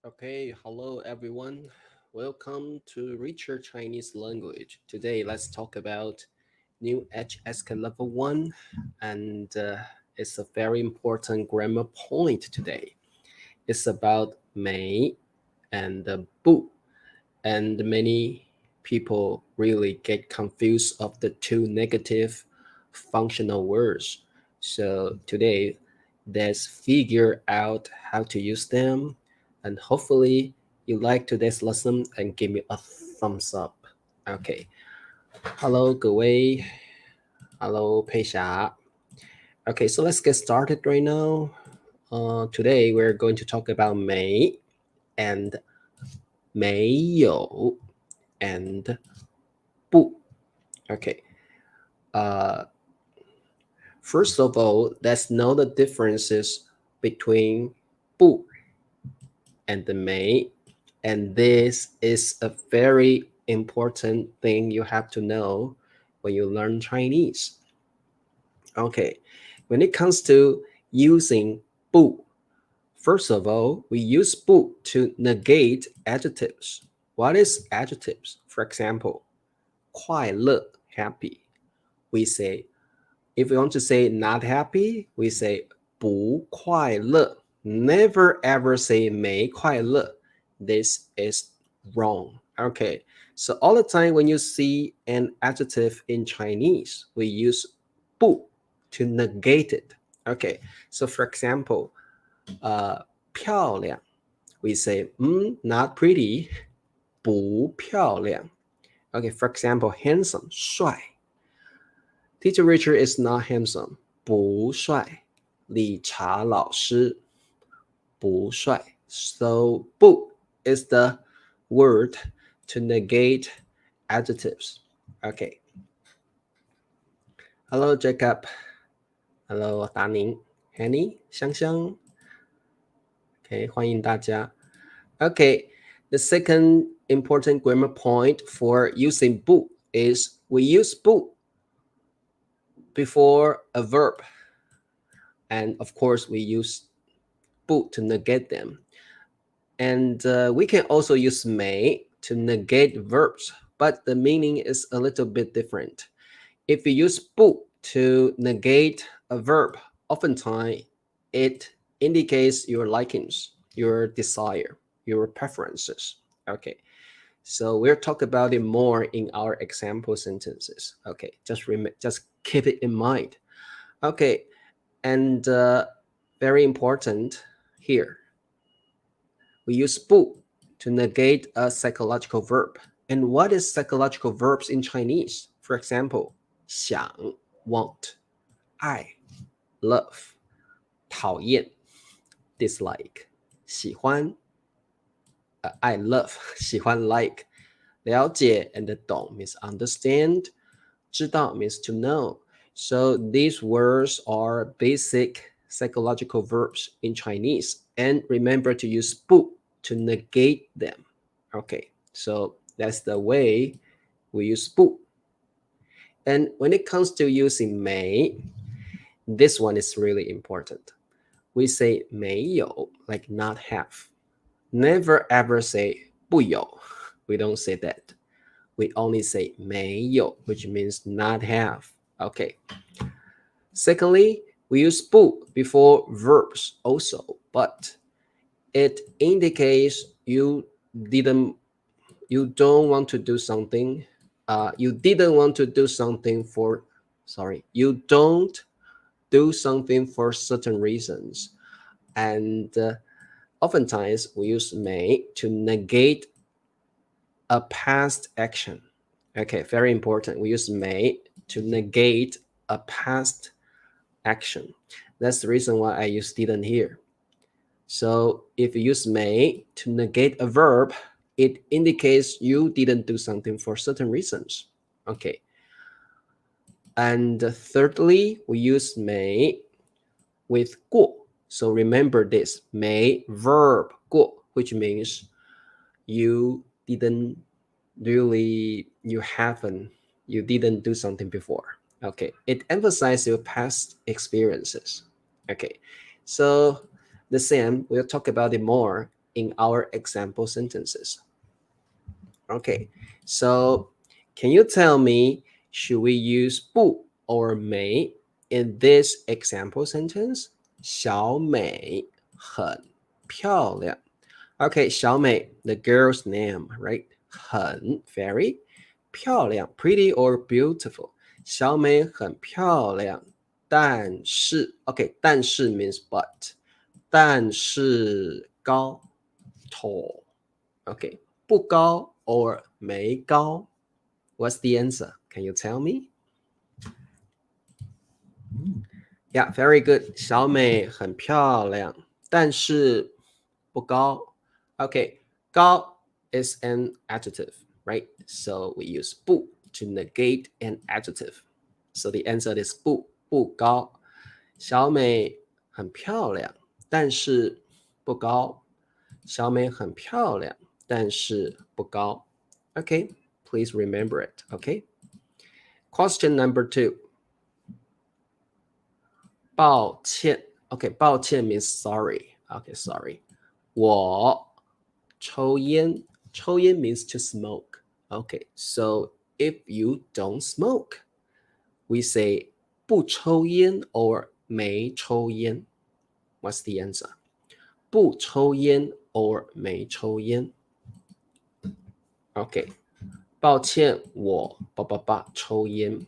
Okay, hello everyone. Welcome to Richard Chinese language. Today, let's talk about new HSK level 1, and it's a very important grammar point today. It's about 美 and 不, and many people really get confused of the two negative functional words. So today, let's figure out how to use them, and hopefully you like today's lesson and give me a thumbs up. Okay. Hello, 各位. Hello, 佩霞. Okay, so let's get started right now. Today we're going to talk about 没 and 没有 and 不. Okay. First of all, let's know the differences between 不 and the 没, and this is a very important thing you have to know when you learn Chinese. Okay, when it comes to using 不, first of all, we use 不 to negate adjectives. What is adjectives? For example, 快乐, happy. We say, if we want to say not happy, we say 不快乐. Never ever say 没快乐. This is wrong. Okay, so all the time when you see an adjective in Chinese, we use 不 to negate it. Okay, so for example, 漂亮, we say not pretty, 不漂亮. Okay, for example, handsome, 帅. Teacher Richard is not handsome, 不帅. 理查老师不帅. So 不 is the word to negate adjectives. Okay. Hello, Jacob. Hello, 达宁 Henny, 香香. Okay, 欢迎大家. Okay, the second important grammar point for using 不 is we use 不 before a verb. And of course, we use 不 to negate them. And we can also use 没 to negate verbs, but the meaning is a little bit different. If you use 不 to negate a verb, oftentimes it indicates your likings, your desire, your preferences. Okay, so we'll talk about it more in our example sentences. Okay, just keep it in mind. Okay, and very important here, we use 不 to negate a psychological verb. And what is psychological verbs in Chinese? For example, 想 want, 爱 love, 讨厌 dislike, 喜欢 I love, 喜欢 like, 了解 and 懂 means understand, 知道 means to know. So these words are basic psychological verbs in Chinese, and remember to use 不 to negate them. Okay, so that's the way we use 不. And when it comes to using 没, this one is really important. We say 没有, like not have. Never ever say 不有. We don't say that. We only say 没有, which means not have. Okay. Secondly, we use 不 before verbs also, but it indicates you don't want to do something. You don't do something for certain reasons. And oftentimes we use 没 to negate a past action. Okay, very important. We use 没 to negate a past action. That's the reason why I use didn't here. So if you use 没 to negate a verb, it indicates you didn't do something for certain reasons. Okay. And thirdly, we use 没 with 过. So remember this, 没 verb 过, which means you didn't do something before. Okay, it emphasizes your past experiences. Okay, so the same, we'll talk about it more in our example sentences. Okay, so can you tell me, should we use 不 or 没 in this example sentence? 小美很漂亮. Okay, 小美, the girl's name, right? 很 very 漂亮 pretty or beautiful. 小美很漂亮，但是 okay, 但是 means but. 但是高 tall. Okay, 不高 or 没高. What's the answer? Can you tell me? Yeah, very good. 小美很漂亮，但是不高. Okay, 高 is an adjective, right? So we use 不 to negate an adjective. So the answer is 不高. 小美很漂亮，但是不高. 小美很漂亮，但是不高. Okay, please remember it, okay? Question number 2. 抱歉. Okay, 抱歉 means sorry. Okay, sorry. 我抽烟. 抽烟 means to smoke. Okay, so if you don't smoke, we say 不抽烟 or 没抽烟. What's the answer? 不抽烟 or 没抽烟. Okay, 抱歉，我抽烟.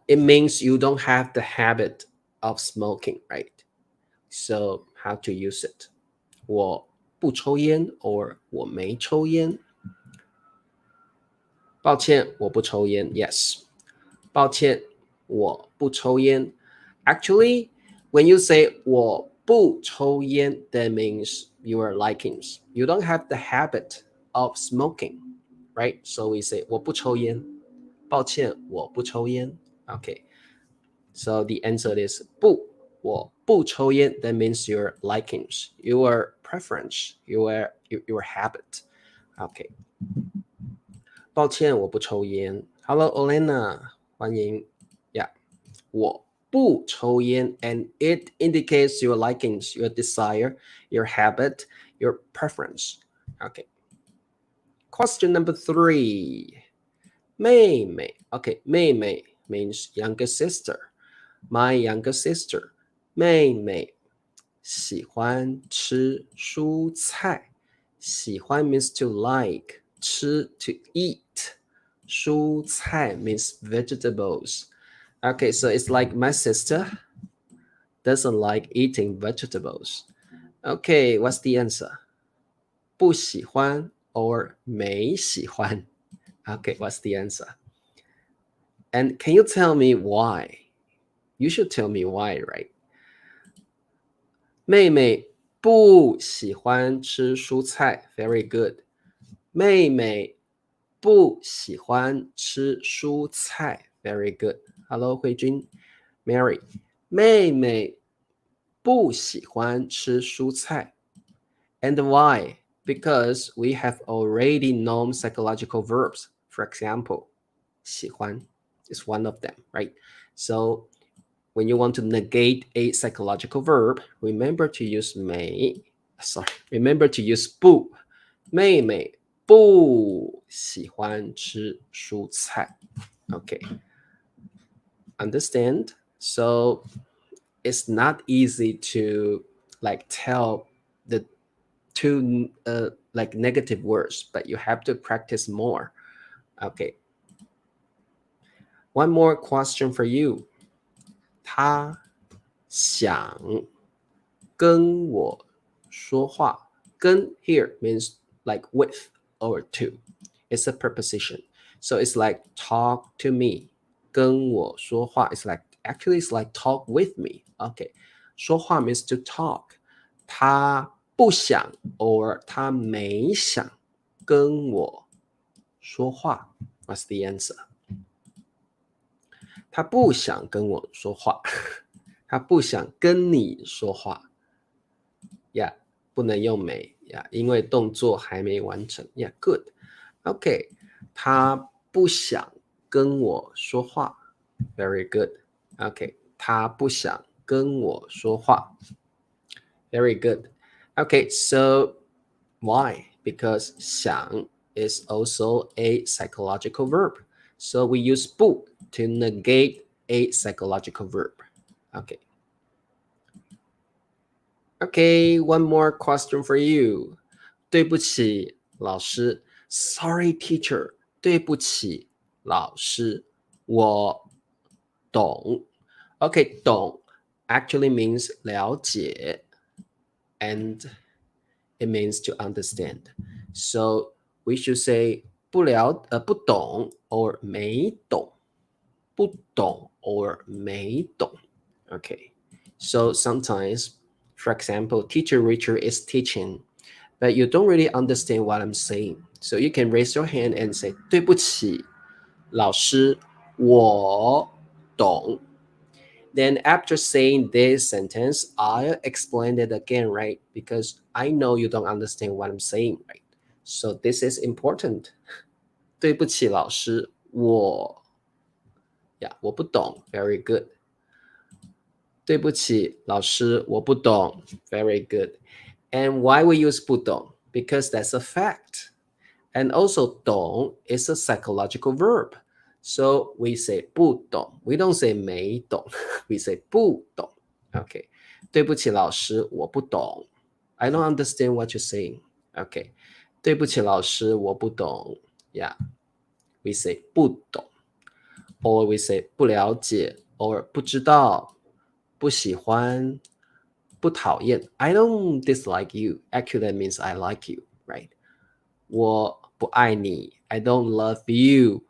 It means you don't have the habit of smoking, right? So how to use it? 我不抽烟 or 我没抽烟. 抱歉，我不抽烟. Yes. 抱歉，我不抽烟. Actually, when you say 我不抽烟, that means your likings. You don't have the habit of smoking, right? So we say 我不抽烟. 抱歉，我不抽烟. Okay. So the answer is 不，我不抽烟. That means your likings, your preference, your habit. Okay. 抱歉，我不抽烟. Hello, Olena. 欢迎. Yeah. 我不抽烟, and it indicates your likings, your desire, your habit, your preference. Okay. Question number 3. 妹妹. Okay, 妹妹 means younger sister. My younger sister. 妹妹喜欢吃蔬菜. 喜欢 means to like. 吃 to eat. 蔬菜 means vegetables. Okay, so it's like my sister doesn't like eating vegetables. Okay, what's the answer? 不喜欢 or 没喜欢. Okay, what's the answer? And can you tell me why? You should tell me why, right? 妹妹不喜欢吃蔬菜. Very good. 妹妹不喜欢吃蔬菜. Very good. Hello, 慧君. Mary. 妹妹不喜欢吃蔬菜. And why? Because we have already known psychological verbs. For example, 喜欢 is one of them, right? So when you want to negate a psychological verb, remember to use 没. Sorry, remember to use 不. 妹妹不喜欢吃蔬菜. Okay. Understand? So it's not easy to like tell the two like negative words, but you have to practice more. Okay. One more question for you. 他想跟我说话. 跟 here means like with or to. It's a preposition. So it's like talk to me. 跟我说话 is like actually it's like talk with me. Okay. 说话 means to talk. 他不想 or 他没想跟我说话. What's the answer? 他不想跟我说话。他不想跟你说话。Yeah, 不能用没 Yeah, 因为动作还没完成。Yeah, good. Okay, 他不想跟我说话。Very good. Okay, 他不想跟我说话。Very good. Okay, so why? Because 想 is also a psychological verb. So we use 不 to negate a psychological verb. Okay. Okay, one more question for you. 对不起，老师。Sorry, teacher. 对不起，老师。我懂。Okay, 懂 actually means 了解 and it means to understand. So we should say 不懂 or 没懂。不懂 or 没懂。Okay. So sometimes, for example, teacher Richard is teaching, but you don't really understand what I'm saying. So you can raise your hand and say, 对不起，老师，我懂。Then after saying this sentence, I'll explain it again, right? Because I know you don't understand what I'm saying, right? So this is important. 对不起，老师，我不懂。Very good. 对不起，老师，我不懂。Very good. And why we use 不懂? Because that's a fact. And also 懂 is a psychological verb. So we say 不懂. We don't say 没懂. We say 不懂. Okay. 对不起，老师，我不懂。I don't understand what you're saying. Okay. 对不起，老师，我不懂。Yeah. We say 不懂. Or we say 不了解 or 不知道。不喜欢，不讨厌。I don't dislike you. Actually, that means I like you, right? 我不爱你。I don't love you.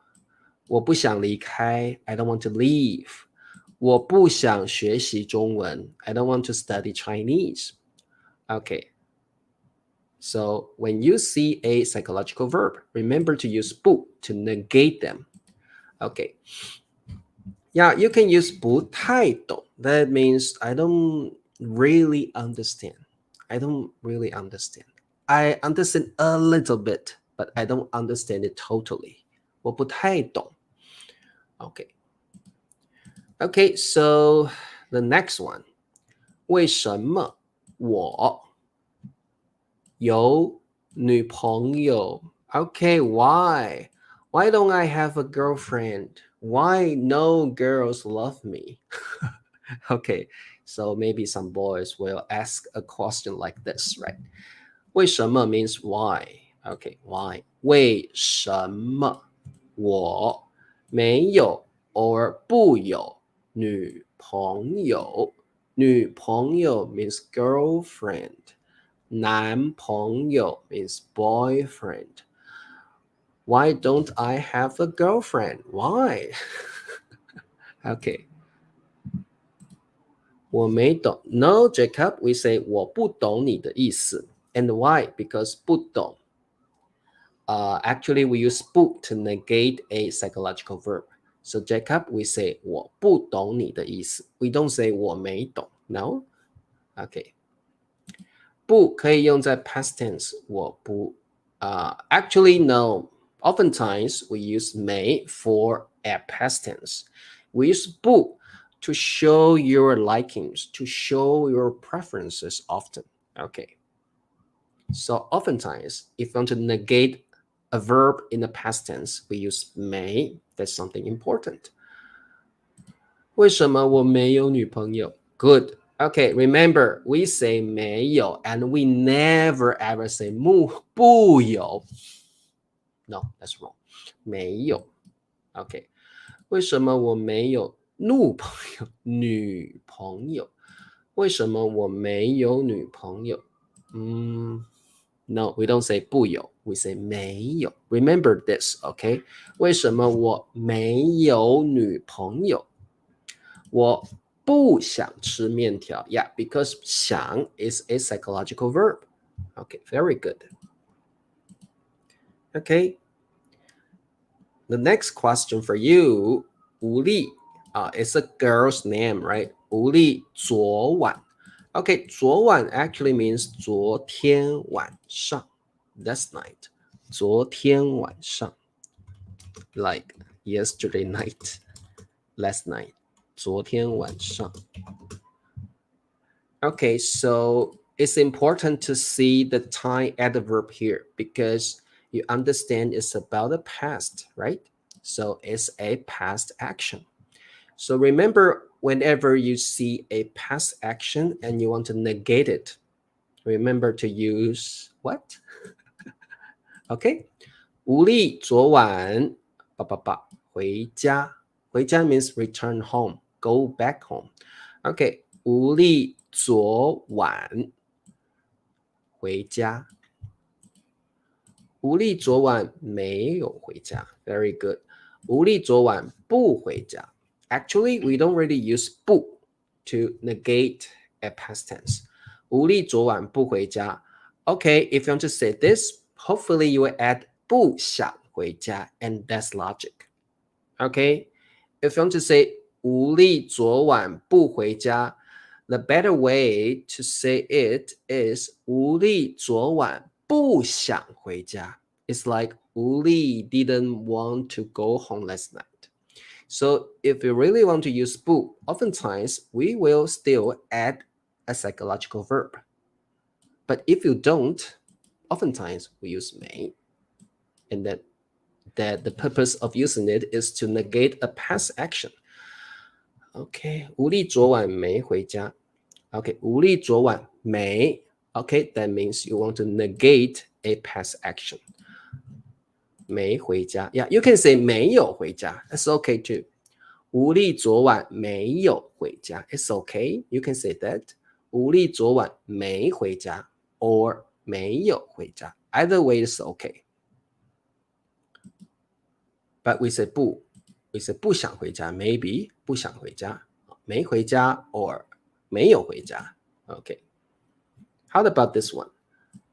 我不想离开。I don't want to leave. 我不想学习中文。I don't want to study Chinese. Okay. So when you see a psychological verb, remember to use 不 to negate them. Okay. Yeah, you can use 不太懂. That means I don't really understand. I don't really understand. I understand a little bit, but I don't understand it totally. 我不太懂. Okay. Okay, so the next one. 为什么我有女朋友? Okay, why? Why don't I have a girlfriend? Why no girls love me? Okay, so maybe some boys will ask a question like this, right? 为什么 means why. Okay, why? 为什么我没有 or 不有女朋友？女朋友 means girlfriend. 男朋友 means boyfriend. Why don't I have a girlfriend? Why? Okay. 我没懂. No, Jacob, we say 我不懂你的意思. And why? Because 不懂. Actually, we use 不 to negate a psychological verb. So Jacob, we say 我不懂你的意思. We don't say 我没懂. No? Okay. 不可以用在 past tense. 我不. Actually, no. Oftentimes, we use may for a past tense. We use 不 to show your likings, to show your preferences often. Okay. So oftentimes, if you want to negate a verb in the past tense, we use may. That's something important. 为什么我没有女朋友? Good. Okay, remember, we say 没有 and we never ever say 不有. No, that's wrong. 没有. Okay. 为什么我没有女朋友? 为什么我没有女朋友? No, we don't say 不有, we say 没有. Remember this, okay? 为什么我没有女朋友? 我不想吃面条. Yeah, because 想 is a psychological verb. Okay, very good. Okay. The next question for you, 吴丽, it's a girl's name, right? 吴丽昨晚. Okay, 昨晚 actually means 昨天晚上. That's night. 昨天晚上. Like yesterday night, last night. 昨天晚上. Okay, so it's important to see the time adverb here because you understand it's about the past, right? So it's a past action. So remember, whenever you see a past action and you want to negate it, remember to use what? Okay. 无力昨晚回家。回家 means return home, go back home. Okay. 无力昨晚回家。无力昨晚没有回家。Very good. 无力昨晚不回家。Actually, we don't really use 不 to negate a past tense. 无力昨晚不回家。Okay, if you want to say this, hopefully you will add 不想回家, and that's logic. Okay, if you want to say 无力昨晚不回家, the better way to say it is 无力昨晚不想回家. It's like 无力 didn't want to go home last night. So if you really want to use 不, oftentimes we will still add a psychological verb. But if you don't, oftentimes we use 没. And that the purpose of using it is to negate a past action. Okay, 无力昨晚没回家. Okay, 无力昨晚没. Okay, that means you want to negate a past action. 没回家. Yeah, you can say 没有回家. That's okay too. 无力昨晚没有回家. It's okay. You can say that. 无力昨晚没回家 or 没有回家. Either way is okay. But we say 不. We say 不想回家. Maybe 不想回家. 没回家 or 没有回家. Okay. How about this one?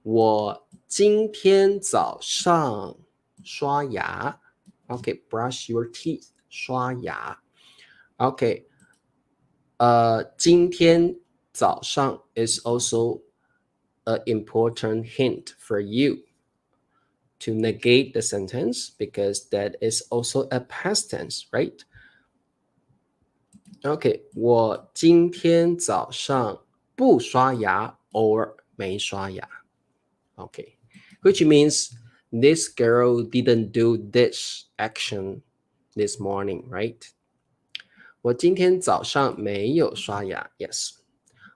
我今天早上刷牙. Okay, brush your teeth. 刷牙. Okay. 今天早上 is also an important hint for you to negate the sentence because that is also a past tense, right? Okay, 我今天早上不刷牙 or 没刷牙. Okay, which means this girl didn't do this action this morning, right? 我今天早上没有刷牙. Yes.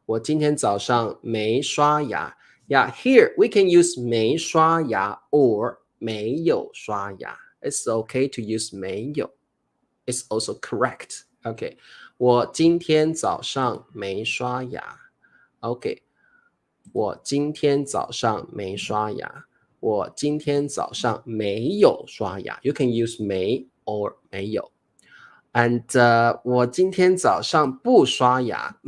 我今天早上没刷牙. Yeah, here we can use 没刷牙 or 没有刷牙. It's okay to use 没有. It's also correct. Okay. 我今天早上没刷牙. Okay. 我今天早上没刷牙. 我今天早上没有刷牙. You can use 没 or 没有. And 我今天早上不刷牙.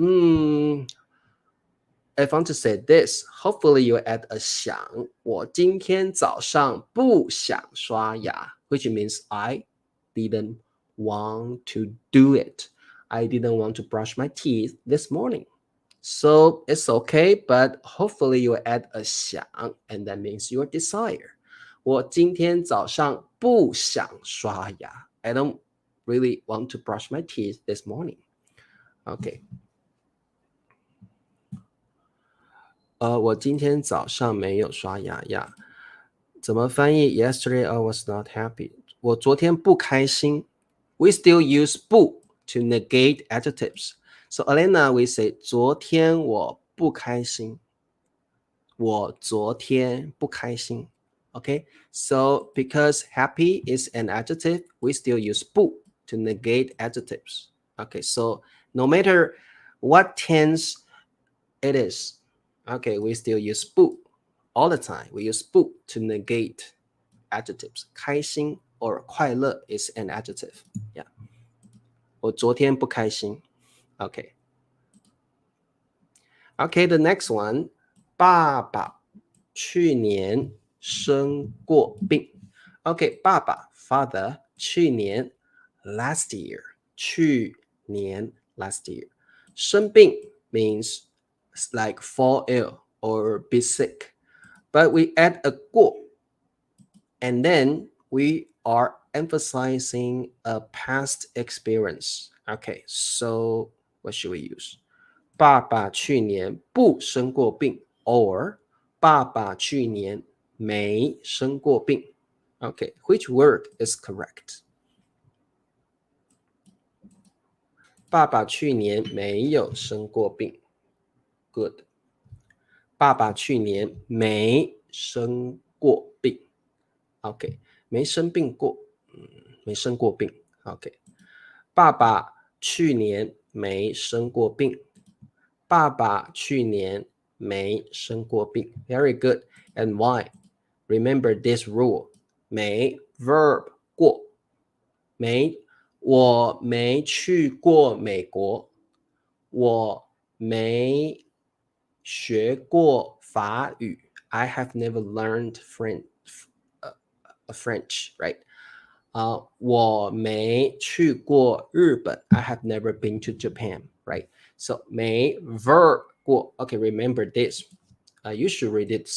If I want to say this, hopefully you add a 想. 我今天早上不想刷牙, which means I didn't want to do it. I didn't want to brush my teeth this morning. So it's okay, but hopefully you add a 想, and that means your desire. 我今天早上不想刷牙. I don't really want to brush my teeth this morning. Okay. 我今天早上没有刷牙呀。怎么翻译 Yesterday I was not happy. 我昨天不开心. We still use 不 to negate adjectives. So Elena, we say 昨天我不开心. 我昨天不开心. Okay, so because happy is an adjective, we still use 不 to negate adjectives. Okay, so no matter what tense it is, okay, we still use 不 all the time. We use 不 to negate adjectives. 开心 or 快乐 is an adjective. Yeah. 我昨天不开心. Okay. Okay, the next one. 爸爸去年生过病. Okay, 爸爸 father 去年 last year. 去年 last year. 生病 means like fall ill or be sick. But we add a 过 and then we are emphasizing a past experience. Okay, so what should we use? 爸爸去年不生过病 or 爸爸去年没生过病。Okay, which word is correct? 爸爸去年没有生过病。Good. 爸爸去年没生过病。OK, 没生病过，没生过病。OK, 爸爸去年没生过病。爸爸去年没生过病。Very good. And why? Remember this rule. 没 verb 过。我没去过美国。我没学过法语。I have never learned French, right? 我没去过日本。I have never been to Japan, right? So 没 verb 过。Okay, remember this. You should read it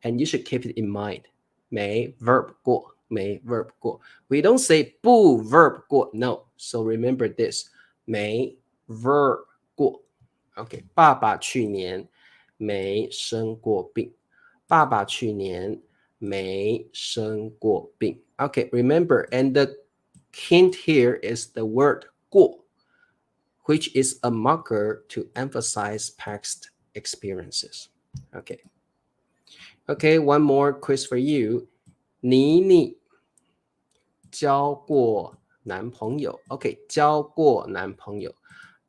and you should keep it in mind. 没 verb 过，没 verb 过。We don't say 不 verb 过 no. So remember this. 没 verb 过。OK, 爸爸去年没生过病。爸爸去年没生过病。Okay, remember, and the hint here is the word 过, which is a marker to emphasize past experiences. Okay, one more quiz for you. 你交过男朋友。Okay, 交过男朋友。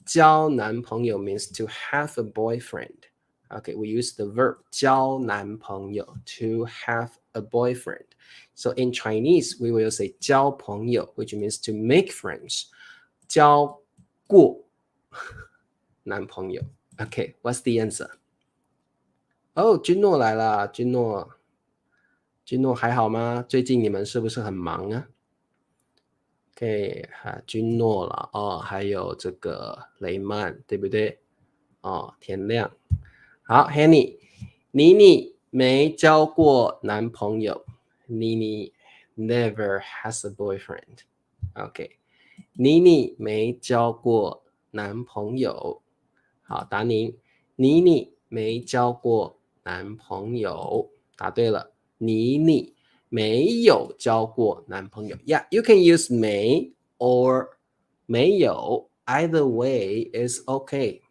交男朋友 means to have a boyfriend. Okay, we use the verb 交男朋友 to have a boyfriend. So in Chinese, we will say 交朋友, which means to make friends. 交过男朋友。Okay, what's the answer? 哦，君诺来了，君诺还好吗？最近你们是不是很忙啊？ OK， 君诺了哦，还有这个雷曼，对不对？哦，田亮。好 ，Henny， 妮妮没交过男朋友。妮妮 never has a boyfriend. OK， 妮妮没交过男朋友。好，达宁，妮妮没交过男朋友。答对了，妮妮没有交过男朋友。Yeah, you can use 没 or 没有. Either way is okay.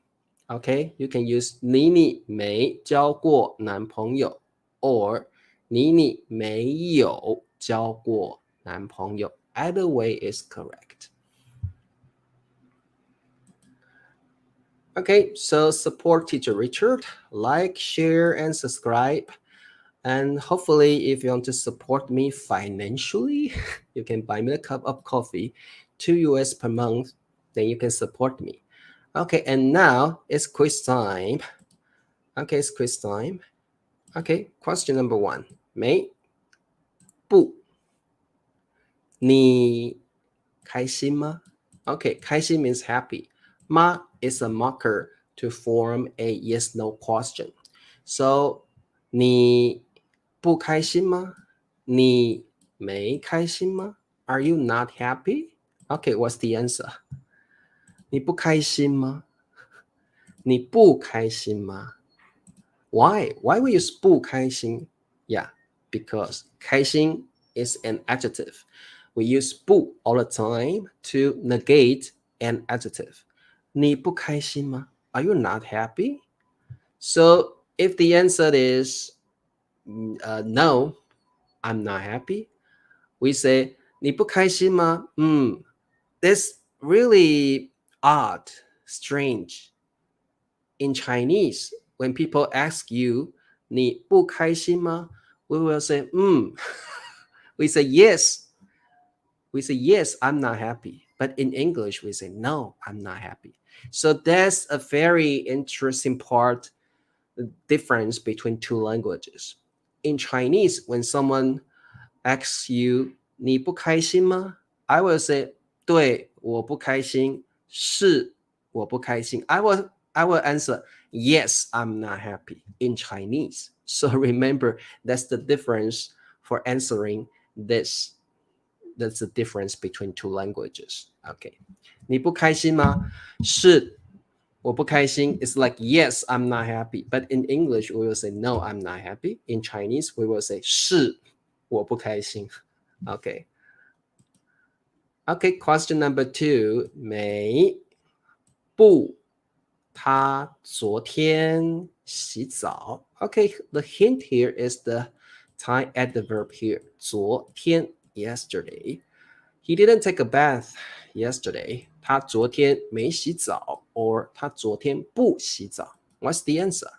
Okay, you can use 妮妮没交过男朋友 or 妮妮没有交过男朋友. Either way is correct. Okay, so support teacher Richard. Like, share, and subscribe. And hopefully, if you want to support me financially, you can buy me a cup of coffee, $2 per month. Then you can support me. Okay, and now it's quiz time. Okay, it's quiz time. Okay, question number 1. 没不你开心吗? Okay, 开心 means happy. Ma is a marker to form a yes/no question. So, 你不开心吗？你没开心吗？ Are you not happy? Okay, what's the answer? 你不开心吗？你不开心吗？ Why we use 不开心? Yeah, because 开心 is an adjective. We use 不 all the time to negate an adjective. 你不开心吗? Are you not happy? So if the answer is no, I'm not happy, we say 你不开心吗? That's really odd, strange. In Chinese, when people ask you 你不开心吗? We will say we say yes. We say yes, I'm not happy. But in English, we say no, I'm not happy. So that's a very interesting part, the difference between two languages. In Chinese, when someone asks you 你不开心吗? I will say 对，我不开心，是我不开心。I will answer yes, I'm not happy in Chinese. So remember, that's the difference for answering this. That's the difference between two languages. Okay. 你不开心吗？是我不开心 is like, yes, I'm not happy. But in English, we will say, no, I'm not happy. In Chinese, we will say, 是我不开心 Okay. Okay, question number 2. 没不他昨天洗澡 Okay, the hint here is the Thai adverb here. 昨天 yesterday. He didn't take a bath yesterday. 他昨天没洗澡 or 他昨天不洗澡 What's the answer?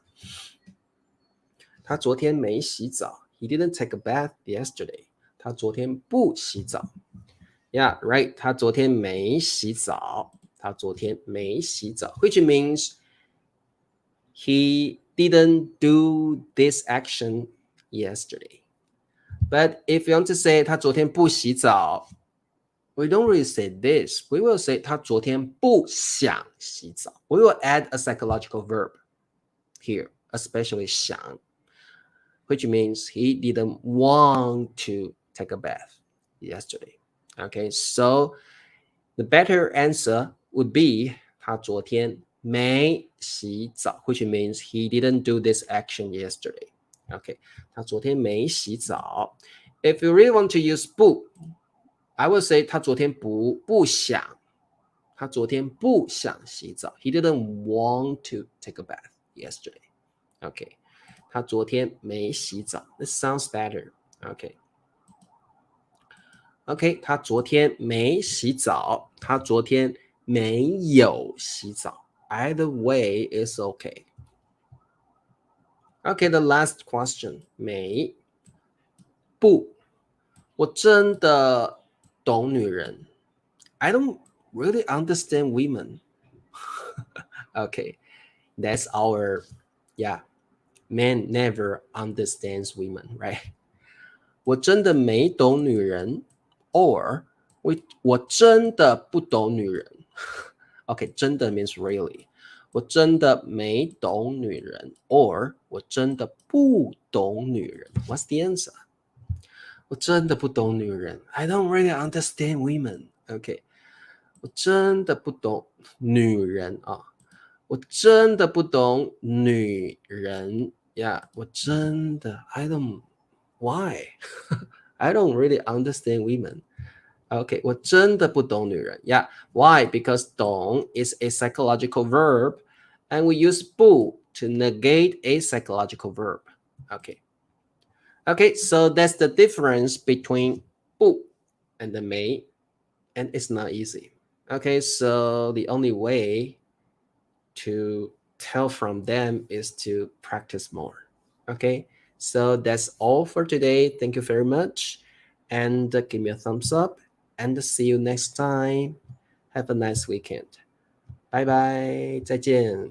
他昨天没洗澡 He didn't take a bath yesterday. 他昨天不洗澡 Yeah, right. 他昨天没洗澡他昨天没洗澡 Which means he didn't do this action yesterday. But if you want to say 他昨天不洗澡 we don't really say this. We will say 他昨天不想洗澡 We will add a psychological verb here, especially 想 which means he didn't want to take a bath yesterday. Okay, so the better answer would be 他昨天没洗澡 which means he didn't do this action yesterday. Okay, 他昨天没洗澡 If you really want to use 不 I will say 他昨天不想他昨天不想洗澡 He didn't want to take a bath yesterday. Okay, 他昨天没洗澡 This sounds better. Okay. Okay, 他昨天没洗澡他昨天没有洗澡 Either way is okay. Okay, the last question. 没不我真的懂女人 I don't really understand women. Okay, that's our, man never understands women, right? 我真的没懂女人 or 我真的不懂女人 Okay, 真的 means really. 我真的没懂女人 or 我真的不懂女人 What's the answer? 我真的不懂女人 I don't really understand women. Okay, 我真的不懂女人我真的不懂女人 Yeah, 我真的 I don't Why? I don't really understand women. Okay, 我真的不懂女人 Yeah, why? Because 懂 is a psychological verb and we use 不 to negate a psychological verb. Okay, so that's the difference between 不 and the 没 and it's not easy. Okay, so the only way to tell from them is to practice more. Okay, so that's all for today. Thank you very much and give me a thumbs up and see you next time. Have a nice weekend. Bye bye. 再见